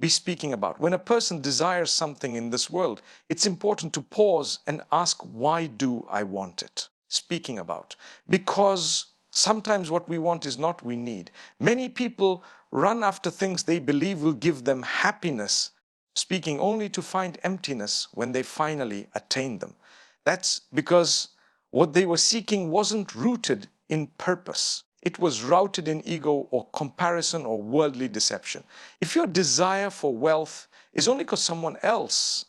be speaking about. When a person desires something in this world, it's important to pause and ask, why do I want it? Speaking about. Because sometimes what we want is not we need. Many people run after things they believe will give them happiness, speaking only to find emptiness when they finally attain them. That's because what they were seeking wasn't rooted in purpose. It was routed in ego or comparison or worldly deception. If your desire for wealth is only because someone else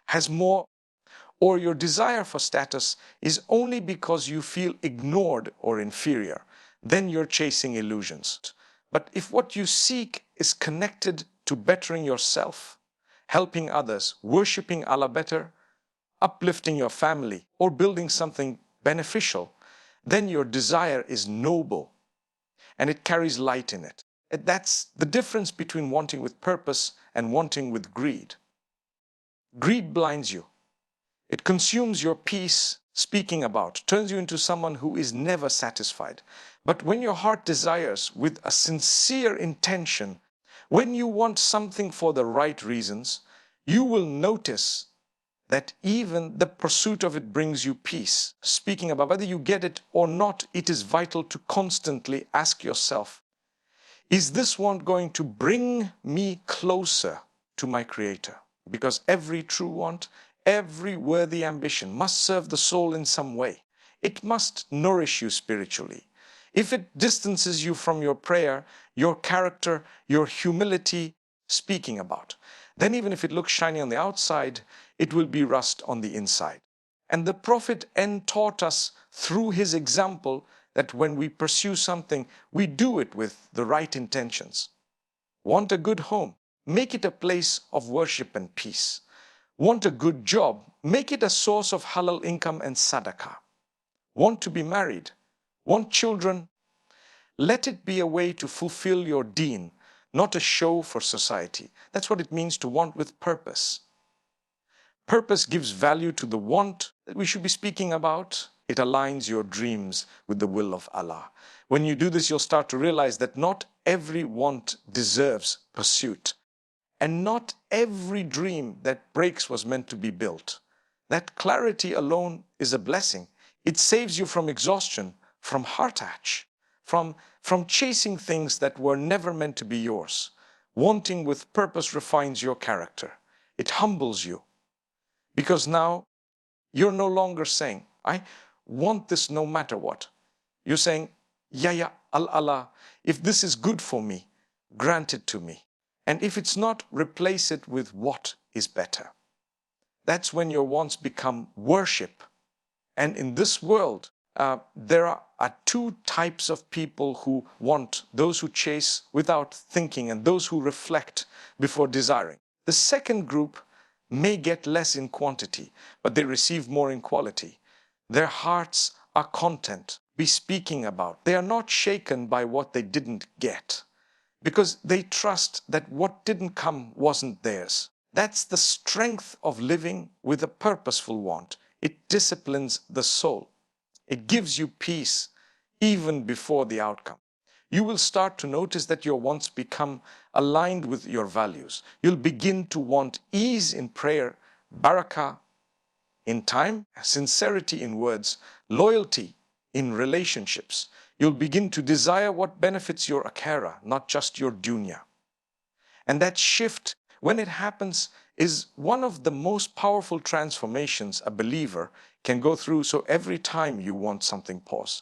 has more, or your desire for status is only because you feel ignored or inferior, then you're chasing illusions. But if what you seek is connected to bettering yourself, helping others, worshipping Allah better, uplifting your family, or building something beneficial, then your desire is noble and it carries light in it. That's the difference between wanting with purpose and wanting with greed. Greed blinds you. It consumes your peace, speaking about, turns you into someone who is never satisfied. But when your heart desires with a sincere intention, when you want something for the right reasons, you will notice that even the pursuit of it brings you peace. Speaking about whether you get it or not, it is vital to constantly ask yourself, is this want going to bring me closer to my Creator? Because every true want, every worthy ambition must serve the soul in some way. It must nourish you spiritually. If it distances you from your prayer, your character, your humility, speaking about, then even if it looks shiny on the outside, it will be rust on the inside. And the Prophet taught us through his example that when we pursue something, we do it with the right intentions. Want a good home? Make it a place of worship and peace. Want a good job? Make it a source of halal income and sadaqah. Want to be married? Want children? Let it be a way to fulfill your deen, not a show for society. That's what it means to want with purpose. Purpose gives value to the want that we should be speaking about. It aligns your dreams with the will of Allah. When you do this, you'll start to realize that not every want deserves pursuit. And not every dream that breaks was meant to be built. That clarity alone is a blessing. It saves you from exhaustion, from heart-ache, from chasing things that were never meant to be yours. Wanting with purpose refines your character. It humbles you. Because now you're no longer saying, I want this no matter what. You're saying, Ya Allah, if this is good for me, grant it to me. And if it's not, replace it with what is better. That's when your wants become worship. And in this world, there are two types of people who want, those who chase without thinking and those who reflect before desiring. The second group may get less in quantity, but they receive more in quality. Their hearts are content, be speaking about. They are not shaken by what they didn't get, because they trust that what didn't come wasn't theirs. That's the strength of living with a purposeful want. It disciplines the soul. It gives you peace even before the outcome. You will start to notice that your wants become aligned with your values. You'll begin to want ease in prayer, barakah in time, sincerity in words, loyalty in relationships. You'll begin to desire what benefits your akhirah, not just your dunya. And that shift, when it happens, is one of the most powerful transformations a believer can go through. So every time you want something, pause.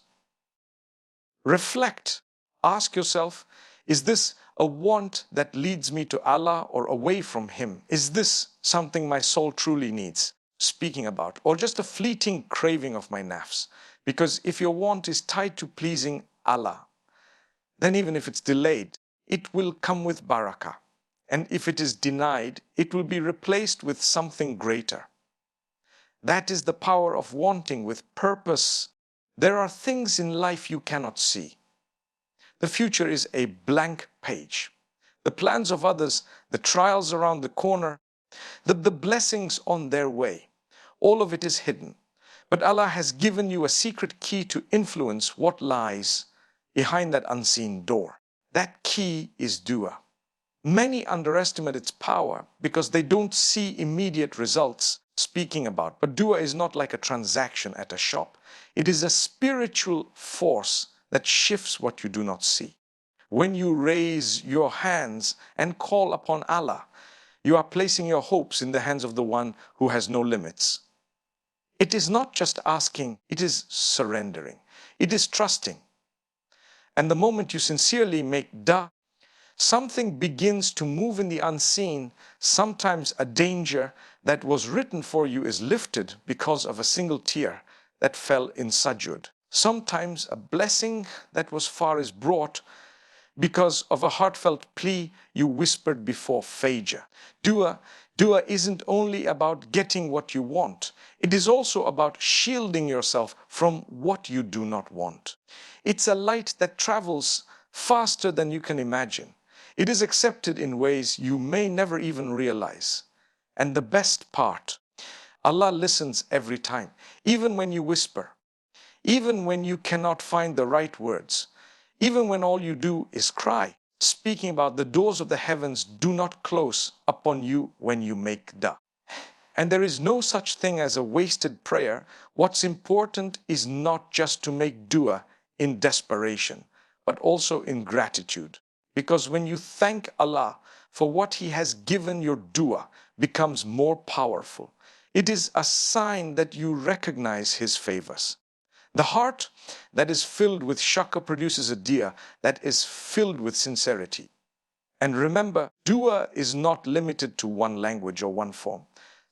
Reflect. Ask yourself, is this a want that leads me to Allah or away from Him? Is this something my soul truly needs? Speaking about, or just a fleeting craving of my nafs? Because if your want is tied to pleasing Allah, then even if it's delayed, it will come with barakah. And if it is denied, it will be replaced with something greater. That is the power of wanting with purpose. There are things in life you cannot see. The future is a blank page. The plans of others, the trials around the corner, the blessings on their way, all of it is hidden. But Allah has given you a secret key to influence what lies behind that unseen door. That key is dua. Many underestimate its power because they don't see immediate results. Speaking about, but dua is not like a transaction at a shop. It is a spiritual force that shifts what you do not see. When you raise your hands and call upon Allah, you are placing your hopes in the hands of the one who has no limits. It is not just asking, it is surrendering. It is trusting. And the moment you sincerely make dua, something begins to move in the unseen. Sometimes a danger that was written for you is lifted because of a single tear that fell in sajud. Sometimes a blessing that was far is brought because of a heartfelt plea you whispered before Fajr. Dua isn't only about getting what you want. It is also about shielding yourself from what you do not want. It's a light that travels faster than you can imagine. It is accepted in ways you may never even realize. And the best part, Allah listens every time, even when you whisper, even when you cannot find the right words, even when all you do is cry. Speaking about, the doors of the heavens do not close upon you when you make dua. And there is no such thing as a wasted prayer. What's important is not just to make dua in desperation, but also in gratitude. Because when you thank Allah for what He has given, your dua becomes more powerful. It is a sign that you recognize His favors. The heart that is filled with shukr produces a dua that is filled with sincerity. And remember, dua is not limited to one language or one form.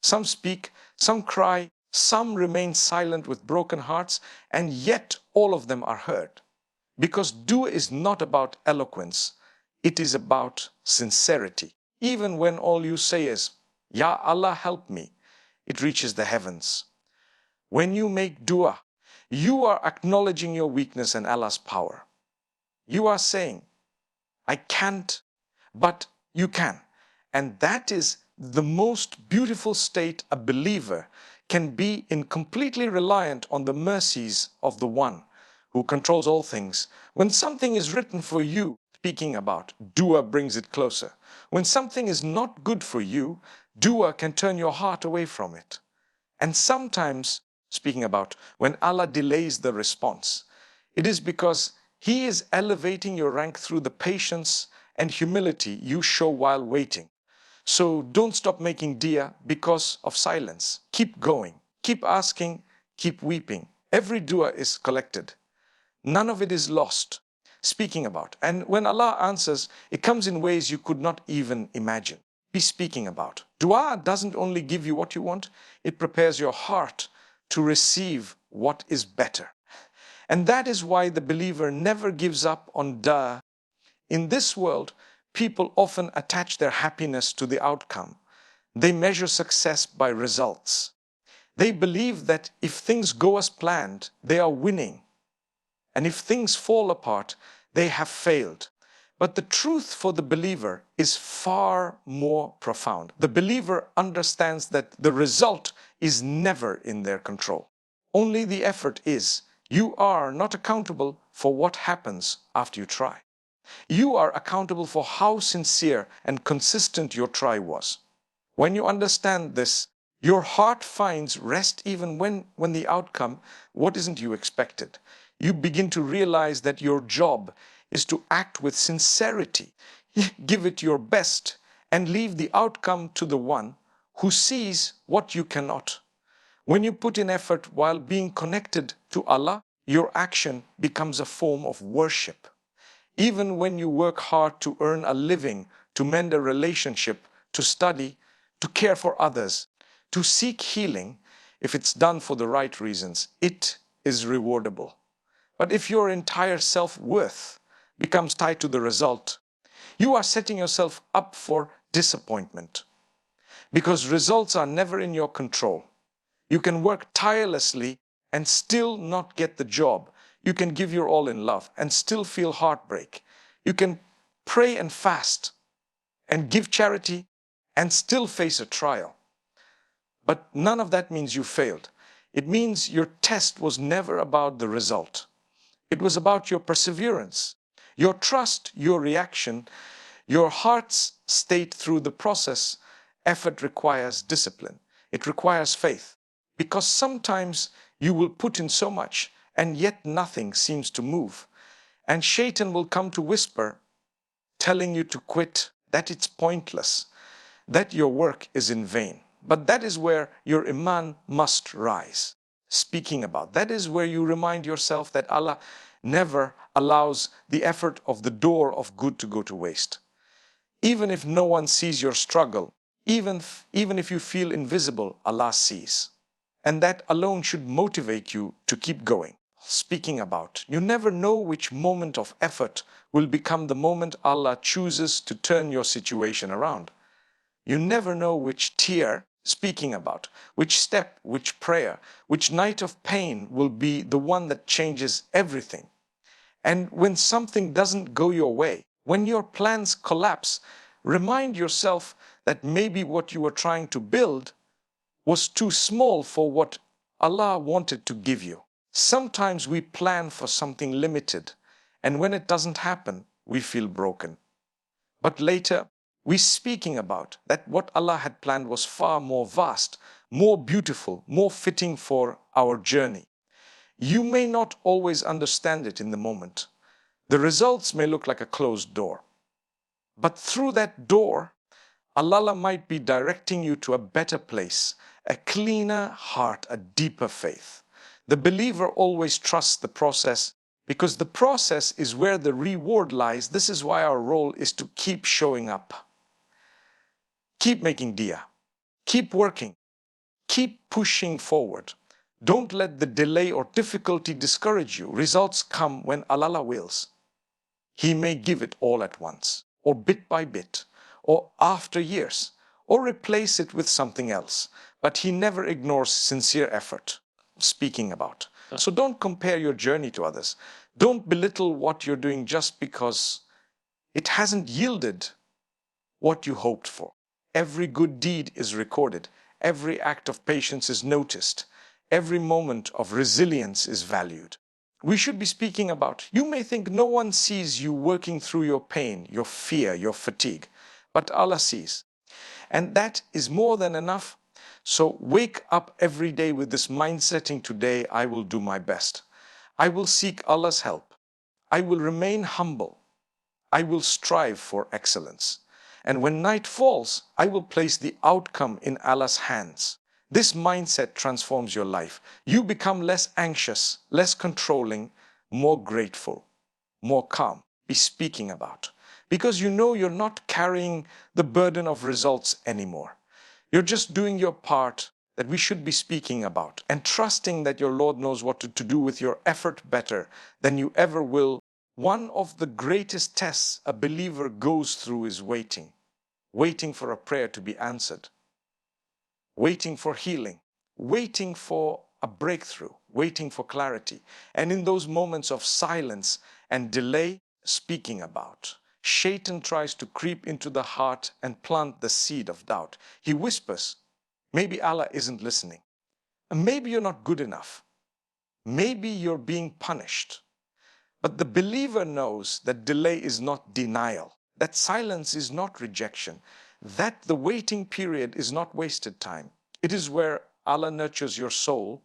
Some speak, some cry, some remain silent with broken hearts, and yet all of them are heard. Because dua is not about eloquence, it is about sincerity. Even when all you say is, Ya Allah help me, it reaches the heavens. When you make dua, you are acknowledging your weakness and Allah's power. You are saying, I can't, but you can. And that is the most beautiful state a believer can be in, completely reliant on the mercies of the one who controls all things. When something is written for you, speaking about, dua brings it closer. When something is not good for you, dua can turn your heart away from it. And sometimes, speaking about, when Allah delays the response, it is because He is elevating your rank through the patience and humility you show while waiting. So don't stop making dua because of silence. Keep going, keep asking, keep weeping. Every dua is collected. None of it is lost. Speaking about. And when Allah answers, it comes in ways you could not even imagine. Be speaking about. Dua doesn't only give you what you want, it prepares your heart to receive what is better. And that is why the believer never gives up on dua. In this world, people often attach their happiness to the outcome. They measure success by results. They believe that if things go as planned, they are winning. And if things fall apart, they have failed. But the truth for the believer is far more profound. The believer understands that the result is never in their control. Only the effort is. You are not accountable for what happens after you try. You are accountable for how sincere and consistent your try was. When you understand this, your heart finds rest even when the outcome, what isn't you expected. You begin to realize that your job is to act with sincerity, give it your best, and leave the outcome to the one who sees what you cannot. When you put in effort while being connected to Allah, your action becomes a form of worship. Even when you work hard to earn a living, to mend a relationship, to study, to care for others, to seek healing, if it's done for the right reasons, it is rewardable. But if your entire self-worth becomes tied to the result, you are setting yourself up for disappointment. Because results are never in your control. You can work tirelessly and still not get the job. You can give your all in love and still feel heartbreak. You can pray and fast and give charity and still face a trial. But none of that means you failed. It means your test was never about the result. It was about your perseverance, your trust, your reaction, your heart's state through the process, effort requires discipline. It requires faith. Because sometimes you will put in so much and yet nothing seems to move. And Shaitan will come to whisper, telling you to quit, that it's pointless, that your work is in vain. But that is where your iman must rise. Speaking about, that is where you remind yourself that Allah never allows the effort of the door of good to go to waste. Even if no one sees your struggle, even if you feel invisible, Allah sees. And that alone should motivate you to keep going. Speaking about, you never know which moment of effort will become the moment Allah chooses to turn your situation around. You never know which tear, speaking about, which step, which prayer, which night of pain will be the one that changes everything. And when something doesn't go your way, when your plans collapse, remind yourself that maybe what you were trying to build was too small for what Allah wanted to give you. Sometimes we plan for something limited, and when it doesn't happen, we feel broken. But later, we're speaking about that what Allah had planned was far more vast, more beautiful, more fitting for our journey. You may not always understand it in the moment. The results may look like a closed door. But through that door, Allah might be directing you to a better place, a cleaner heart, a deeper faith. The believer always trusts the process because the process is where the reward lies. This is why our role is to keep showing up. Keep making diyah. Keep working. Keep pushing forward. Don't let the delay or difficulty discourage you. Results come when Allah wills. He may give it all at once, or bit by bit, or after years, or replace it with something else. But He never ignores sincere effort. Speaking about. So don't compare your journey to others. Don't belittle what you're doing just because it hasn't yielded what you hoped for. Every good deed is recorded. Every act of patience is noticed. Every moment of resilience is valued. We should be speaking about, you may think no one sees you working through your pain, your fear, your fatigue, but Allah sees. And that is more than enough. So wake up every day with this mindsetting, today I will do my best. I will seek Allah's help. I will remain humble. I will strive for excellence. And when night falls, I will place the outcome in Allah's hands. This mindset transforms your life. You become less anxious, less controlling, more grateful, more calm. Be speaking about. Because you know you're not carrying the burden of results anymore. You're just doing your part that we should be speaking about and trusting that your Lord knows what to do with your effort better than you ever will. One of the greatest tests a believer goes through is waiting. Waiting for a prayer to be answered. Waiting for healing. Waiting for a breakthrough. Waiting for clarity. And in those moments of silence and delay, speaking about. Shaitan tries to creep into the heart and plant the seed of doubt. He whispers, maybe Allah isn't listening. Maybe you're not good enough. Maybe you're being punished. But the believer knows that delay is not denial, that silence is not rejection, that the waiting period is not wasted time. It is where Allah nurtures your soul,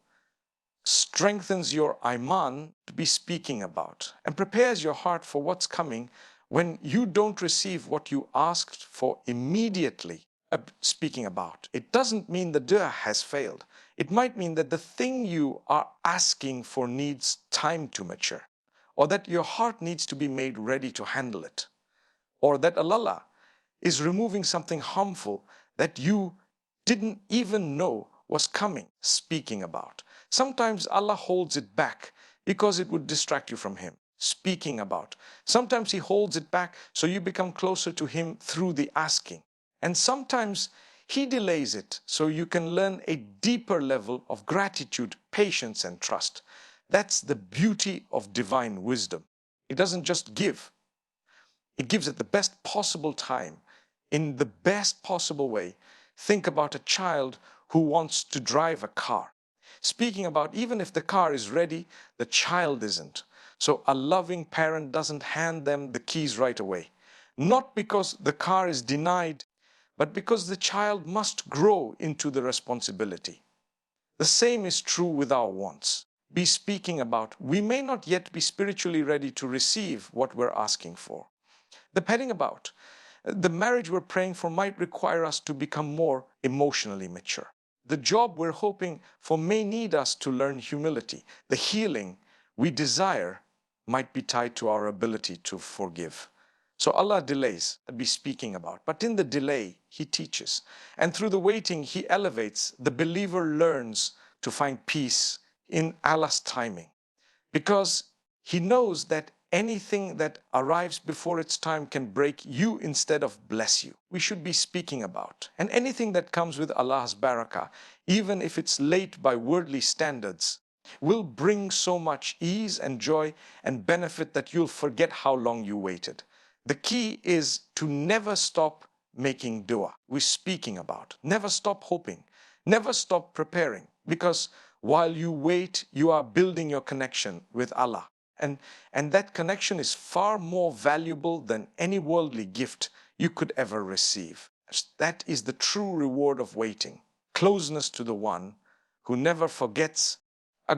strengthens your iman to be speaking about, and prepares your heart for what's coming. When you don't receive what you asked for immediately, speaking about, it doesn't mean the dua has failed. It might mean that the thing you are asking for needs time to mature, or that your heart needs to be made ready to handle it, or that Allah is removing something harmful that you didn't even know was coming. Speaking about. Sometimes Allah holds it back because it would distract you from Him. Speaking about. Sometimes He holds it back so you become closer to Him through the asking. And sometimes He delays it so you can learn a deeper level of gratitude, patience, and trust. That's the beauty of divine wisdom. It doesn't just give. It gives at the best possible time, in the best possible way. Think about a child who wants to drive a car. Speaking about, even if the car is ready, the child isn't. So a loving parent doesn't hand them the keys right away. not because the car is denied, but because the child must grow into the responsibility. The same is true with our wants. Be speaking about, we may not yet be spiritually ready to receive what we're asking for. The petting about, the marriage we're praying for might require us to become more emotionally mature. The job we're hoping for may need us to learn humility. The healing we desire might be tied to our ability to forgive. So Allah delays, be speaking about. But in the delay, He teaches. And through the waiting, He elevates. The believer learns to find peace in Allah's timing. Because He knows that anything that arrives before its time can break you instead of bless you. We should be speaking about. And anything that comes with Allah's barakah, even if it's late by worldly standards, will bring so much ease and joy and benefit that you'll forget how long you waited. The key is to never stop making dua. We're speaking about. Never stop hoping. Never stop preparing. Because while you wait, you are building your connection with Allah. And that connection is far more valuable than any worldly gift you could ever receive. That is the true reward of waiting. Closeness to the one who never forgets.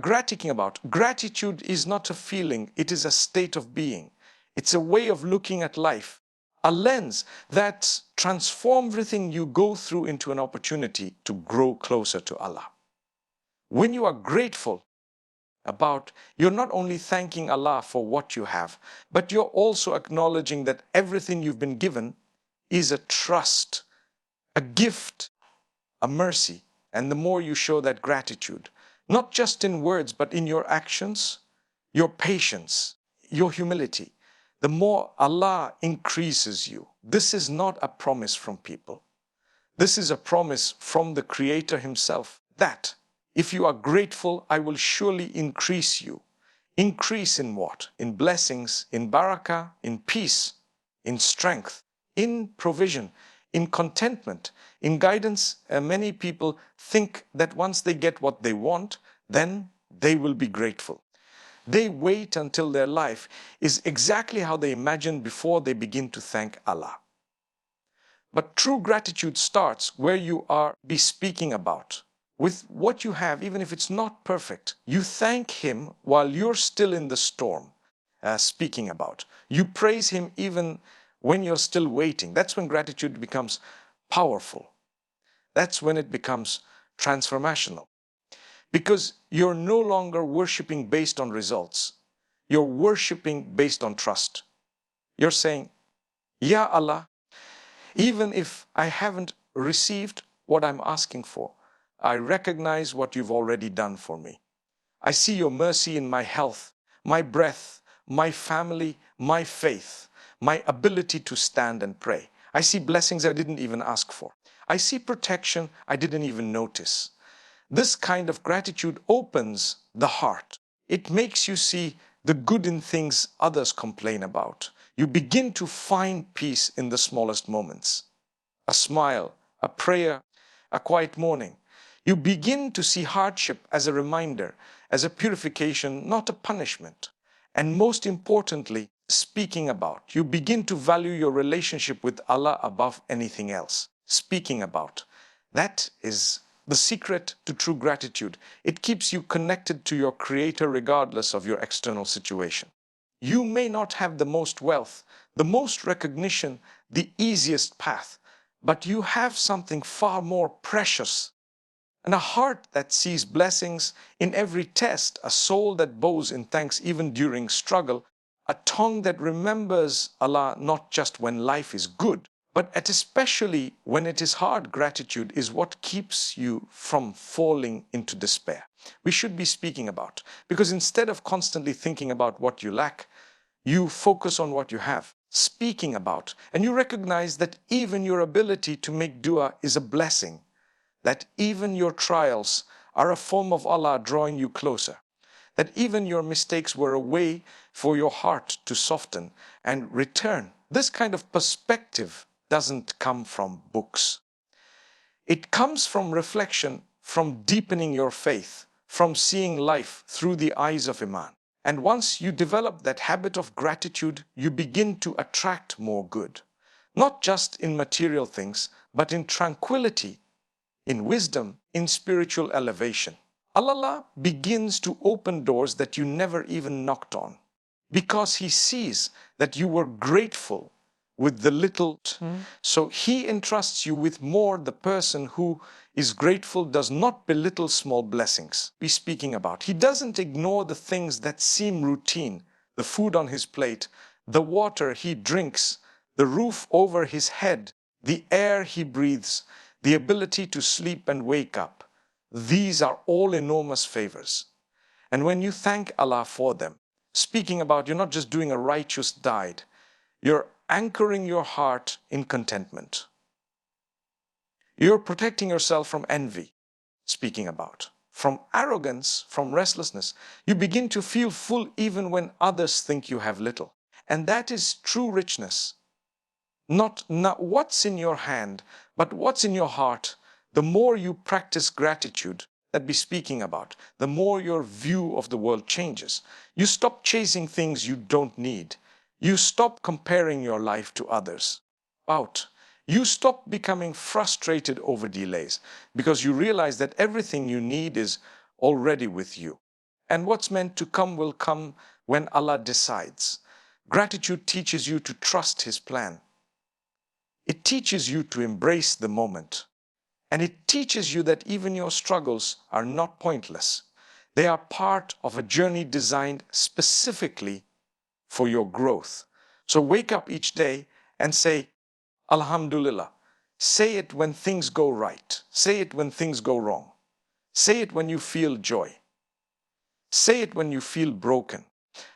Gratitude is not a feeling, it is a state of being. It's a way of looking at life, a lens that transforms everything you go through into an opportunity to grow closer to Allah. When you are grateful about, you're not only thanking Allah for what you have, but you're also acknowledging that everything you've been given is a trust, a gift, a mercy. And the more you show that gratitude, not just in words, but in your actions, your patience, your humility, the more Allah increases you. This is not a promise from people. This is a promise from the Creator Himself, that if you are grateful, I will surely increase you. Increase in what? In blessings, in barakah, in peace, in strength, in provision, in contentment, in guidance. Many people think that once they get what they want, then they will be grateful. They wait until their life is exactly how they imagine before they begin to thank Allah. But true gratitude starts where you are speaking about. With what you have, even if it's not perfect, you thank Him while you're still in the storm, speaking about. You praise Him even when you're still waiting. That's when gratitude becomes powerful. That's when it becomes transformational. Because you're no longer worshiping based on results. You're worshiping based on trust. You're saying, Ya Allah, even if I haven't received what I'm asking for, I recognize what you've already done for me. I see your mercy in my health, my breath, my family, my faith, my ability to stand and pray. I see blessings I didn't even ask for. I see protection I didn't even notice. This kind of gratitude opens the heart. It makes you see the good in things others complain about. You begin to find peace in the smallest moments. A smile, a prayer, a quiet morning. You begin to see hardship as a reminder, as a purification, not a punishment. And most importantly, speaking about. You begin to value your relationship with Allah above anything else. Speaking about. That is the secret to true gratitude. It keeps you connected to your Creator regardless of your external situation. You may not have the most wealth, the most recognition, the easiest path, but you have something far more precious. And a heart that sees blessings in every test, a soul that bows in thanks even during struggle, a tongue that remembers Allah not just when life is good, but especially when it is hard. Gratitude is what keeps you from falling into despair. We should be speaking about, because instead of constantly thinking about what you lack, you focus on what you have, speaking about, and you recognize that even your ability to make dua is a blessing, that even your trials are a form of Allah drawing you closer, that even your mistakes were a way for your heart to soften and return. This kind of perspective doesn't come from books. It comes from reflection, from deepening your faith, from seeing life through the eyes of Iman. And once you develop that habit of gratitude, you begin to attract more good. not just in material things, but in tranquility, in wisdom, in spiritual elevation. Allah begins to open doors that you never even knocked on because He sees that you were grateful with the little. So He entrusts you with more. The person who is grateful does not belittle small blessings we're speaking about. He doesn't ignore the things that seem routine, the food on his plate, the water he drinks, the roof over his head, the air he breathes, the ability to sleep and wake up. These are all enormous favors. And when you thank Allah for them, speaking about, you're not just doing a righteous deed, you're anchoring your heart in contentment. You're protecting yourself from envy, speaking about, from arrogance, from restlessness. You begin to feel full even when others think you have little. And that is true richness. Not what's in your hand, but what's in your heart. The more you practice gratitude that we're speaking about, the more your view of the world changes. You stop chasing things you don't need. You stop comparing your life to others. You stop becoming frustrated over delays because you realize that everything you need is already with you. And what's meant to come will come when Allah decides. Gratitude teaches you to trust His plan. It teaches you to embrace the moment. And it teaches you that even your struggles are not pointless. They are part of a journey designed specifically for your growth. So wake up each day and say, Alhamdulillah. Say it when things go right. Say it when things go wrong. Say it when you feel joy. Say it when you feel broken.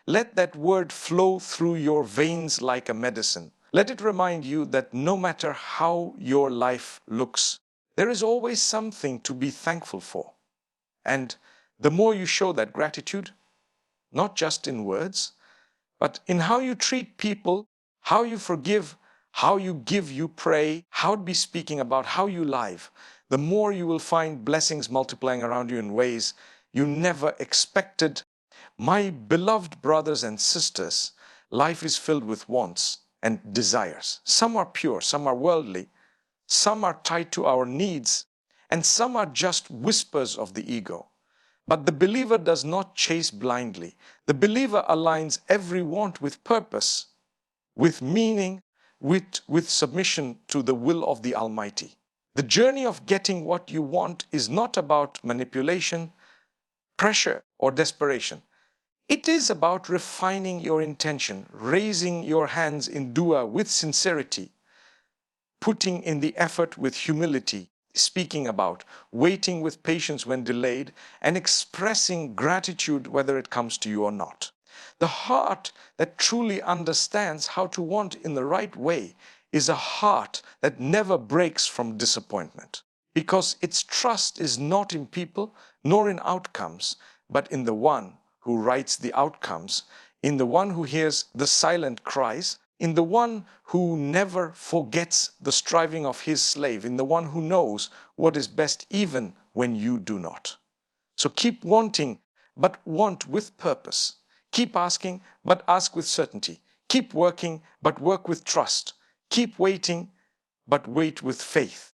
Let that word flow through your veins like a medicine. Let it remind you that no matter how your life looks, there is always something to be thankful for. And the more you show that gratitude, not just in words, but in how you treat people, how you forgive, how you give, you pray, how to be speaking about, how you live, the more you will find blessings multiplying around you in ways you never expected. My beloved brothers and sisters, life is filled with wants and desires. Some are pure, some are worldly, some are tied to our needs, and some are just whispers of the ego. But the believer does not chase blindly. The believer aligns every want with purpose, with meaning, with submission to the will of the Almighty. The journey of getting what you want is not about manipulation, pressure, or desperation. It is about refining your intention, raising your hands in dua with sincerity, putting in the effort with humility, speaking about, waiting with patience when delayed, and expressing gratitude whether it comes to you or not. The heart that truly understands how to want in the right way is a heart that never breaks from disappointment, because its trust is not in people nor in outcomes, but in the one who writes the outcomes, in the one who hears the silent cries, in the one who never forgets the striving of his slave, in the one who knows what is best even when you do not. So keep wanting, but want with purpose. Keep asking, but ask with certainty. Keep working, but work with trust. Keep waiting, but wait with faith.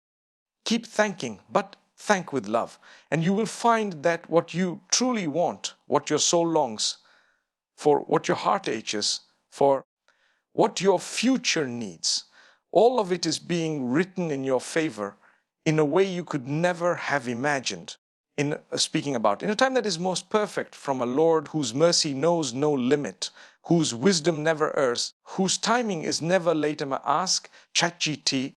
Keep thanking, but thank with love. And you will find that what you truly want, what your soul longs for, what your heart aches for, what your future needs, all of it is being written in your favor in a way you could never have imagined. In speaking about, in a time that is most perfect, from a Lord whose mercy knows no limit, whose wisdom never errs, whose timing is never late. Ask ChatGPT